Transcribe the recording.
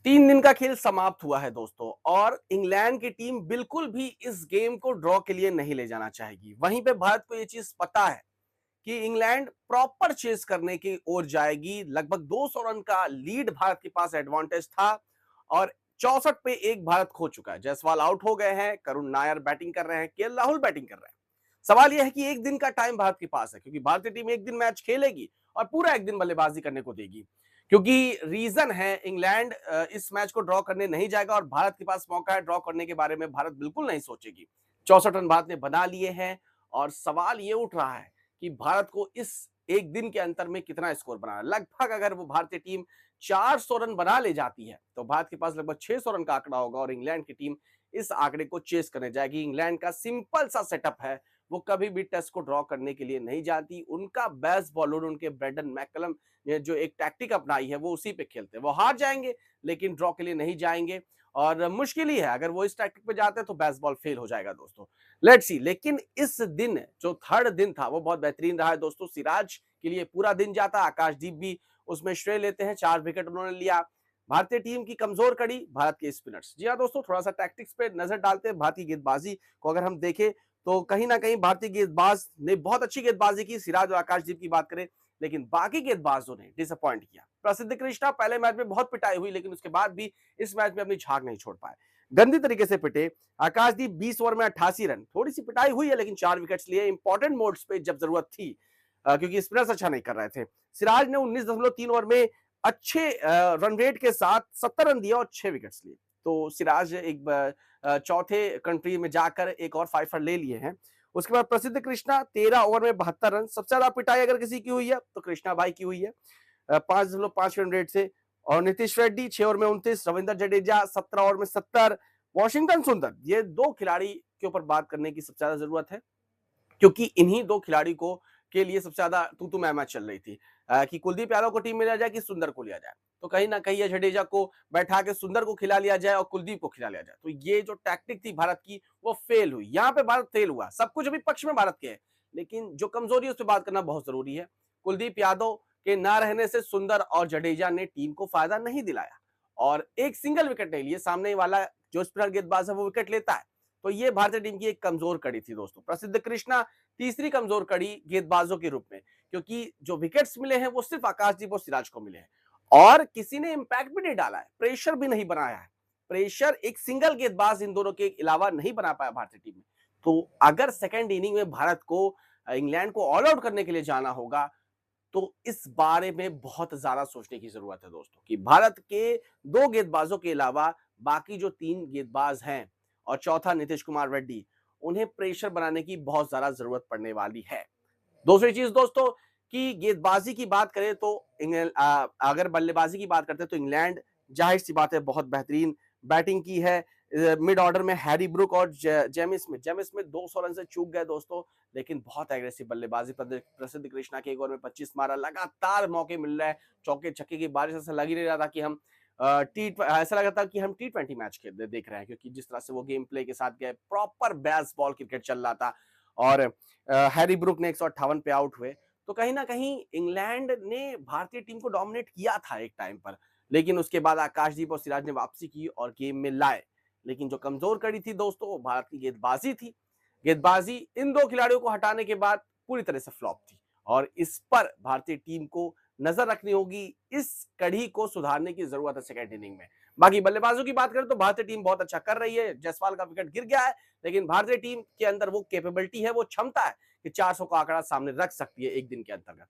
3 दिन का खेल समाप्त हुआ है दोस्तों और इंग्लैंड की टीम बिल्कुल भी इस गेम को ड्रॉ के लिए नहीं ले जाना चाहेगी। वहीं पे भारत को ये चीज पता है कि इंग्लैंड प्रॉपर चेस करने की ओर जाएगी। लगभग 200 रन का लीड भारत के पास एडवांटेज था और 64 पे 1 भारत खो चुका है। जायसवाल आउट हो गए हैं, करुण नायर बैटिंग कर रहे हैं, केएल राहुल बैटिंग कर रहे हैं। सवाल यह है कि एक दिन का टाइम भारत के पास है क्योंकि भारतीय टीम एक दिन मैच खेलेगी और पूरा एक दिन बल्लेबाजी करने को देगी। क्योंकि रीजन है इंग्लैंड इस मैच को ड्रॉ करने नहीं जाएगा और भारत के पास मौका है ड्रॉ करने के बारे में। भारत बिल्कुल नहीं सोचेगी। 64 रन भारत ने बना लिए हैं और सवाल ये उठ रहा है कि भारत को इस एक दिन के अंतर में कितना स्कोर बनाना। लगभग अगर वो भारतीय टीम 400 रन बना ले जाती है तो भारत के पास लगभग 600 रन का आंकड़ा होगा और इंग्लैंड की टीम इस आंकड़े को चेस करने जाएगी। इंग्लैंड का सिंपल सा सेटअप है, वो कभी भी टेस्ट को ड्रॉ करने के लिए नहीं जाती। उनका बेस्ट बॉलर उनके ब्रेंडन मैकलम ने जो एक टैक्टिक अपनाई है वो उसी पे खेलते हैं। वो हार जाएंगे लेकिन ड्रॉ के लिए नहीं जाएंगे और मुश्किल ही है, अगर वो इस टैक्टिक पे जाते हैं तो बेसबॉल फेल हो जाएगा दोस्तों। Let's see. लेकिन इस दिन जो थर्ड दिन था वो बहुत बेहतरीन रहा है दोस्तों। सिराज के लिए पूरा दिन जाता, आकाशदीप भी उसमें श्रेय लेते हैं। 4 विकेट उन्होंने लिया। भारतीय टीम की कमजोर कड़ी भारत के स्पिनर्स। जी हाँ दोस्तों, थोड़ा सा टैक्टिक्स पे नजर डालते हैं। भारतीय गेंदबाजी को अगर हम देखें तो कहीं ना कहीं भारतीय गेंदबाज ने बहुत अच्छी गेंदबाजी की। सिराज और आकाशदीप की बात करें, लेकिन बाकी गेंदबाजों ने डिसअपॉइंट किया। प्रसिद्ध कृष्णा पहले मैच में बहुत पिटाई हुई लेकिन उसके बाद भी इस मैच में अपनी झाग नहीं छोड़ पाए, गंदी तरीके से पिटे। आकाशदीप 20 ओवर में 88 रन, थोड़ी सी पिटाई हुई है लेकिन 4 विकेट्स लिए इंपॉर्टेंट मोड्स पे जब जरूरत थी, क्योंकि स्पिनर्स अच्छा नहीं कर रहे थे। सिराज ने 19.3 ओवर में अच्छे रन रेट के साथ 70 रन दिया और 6 विकेट्स लिए। तो सिराज एक चौथे कंट्री में जाकर एक और फाइफर ले लिए हैं। उसके बाद प्रसिद्ध कृष्णा 13 ओवर में 72 रन। सबसे ज्यादा पिटाई अगर किसी की हुई है तो कृष्णा भाई की हुई है 5.5 रन रेट से। और नीतीश रेड्डी 6 ओवर में 29, रविंद्र जडेजा 17 ओवर में 70, वॉशिंगटन सुंदर। ये दो खिलाड़ी के ऊपर बात करने की सबसे ज्यादा जरूरत है क्योंकि इन्हीं दो खिलाड़ी को के लिए सबसे ज्यादा तू मैं चल रही थी कि कुलदीप यादव को टीम में लिया जाए कि सुंदर को लिया जाए। तो कहीं ना कहीं जडेजा को बैठा के सुंदर को खिला लिया जाए और कुलदीप को खिला लिया जाए। तो ये जो टैक्टिक थी भारत की वो फेल हुई। यहाँ पे भारत फेल हुआ। सब कुछ अभी पक्ष में भारत के है लेकिन जो कमजोरी है उस पर बात करना बहुत जरूरी है। कुलदीप यादव के ना रहने से सुंदर और जडेजा ने टीम को फायदा नहीं दिलाया और एक सिंगल विकेट नहीं लिए। सामने वाला जो स्पिनर गेंदबाज है वो विकेट लेता है। तो ये भारतीय टीम की एक कमजोर कड़ी थी दोस्तों। प्रसिद्ध कृष्णा तीसरी कमजोर कड़ी गेंदबाजों के रूप में, क्योंकि जो विकेट्स मिले हैं वो सिर्फ आकाशदीप और सिराज को मिले हैं और किसी ने इंपैक्ट भी नहीं डाला है, प्रेशर भी नहीं बनाया है। प्रेशर एक सिंगल गेंदबाज इन दोनों के अलावा नहीं बना पाया भारतीय टीम में। तो अगर सेकेंड इनिंग में भारत को इंग्लैंड को ऑल आउट करने के लिए जाना होगा तो इस बारे में बहुत ज्यादा सोचने की जरूरत है दोस्तों कि भारत के दो गेंदबाजों के अलावा बाकी जो 3 गेंदबाज हैं और चौथा नीतीश कुमार रेड्डी, उन्हें प्रेशर बनाने की बहुत ज्यादा जरूरत पड़ने वाली है। दूसरी चीज दोस्तों कि गेंदबाजी की बात करें तो अगर बल्लेबाजी की बात करते हैं तो इंग्लैंड जाहिर सी बात है बहुत बेहतरीन बैटिंग की है। मिड ऑर्डर में हैरी ब्रुक और जेमिस स्मिथ 200 रन से चूक गए दोस्तों, लेकिन बहुत एग्रेसिव बल्लेबाजी। प्रसिद्ध कृष्णा के एक ओवर में 25 मारा। लगातार मौके मिल रहे हैं, चौके छक्के की बारिश। ऐसा लग ही नहीं रहा था कि हम ऐसा लगा था कि हम T20 मैच देख रहे हैं, क्योंकि जिस तरह से वो गेम प्ले के साथ गए, प्रॉपर बेसबॉल क्रिकेट चल रहा था और हैरी ब्रुक ने 158 पे आउट हुए। तो कहीं ना कहीं इंग्लैंड ने भारतीय टीम को डोमिनेट किया था एक टाइम पर, लेकिन उसके बाद आकाशदीप और सिराज ने वापसी की और गेम में लाए। लेकिन जो कमजोर कड़ी थी दोस्तों वो भारत की गेंदबाजी थी। गेंदबाजी इन दो खिलाड़ियों को हटाने के बाद पूरी तरह से फ्लॉप थी और इस पर भारतीय टीम को नजर रखनी होगी। इस कड़ी को सुधारने की जरूरत है सेकेंड इनिंग में। बाकी बल्लेबाजों की बात करें तो भारतीय टीम बहुत अच्छा कर रही है। जायसवाल का विकेट गिर गया है लेकिन भारतीय टीम के अंदर वो कैपेबिलिटी है, वो क्षमता है कि 400 का आंकड़ा सामने रख सकती है एक दिन के अंतर्गत।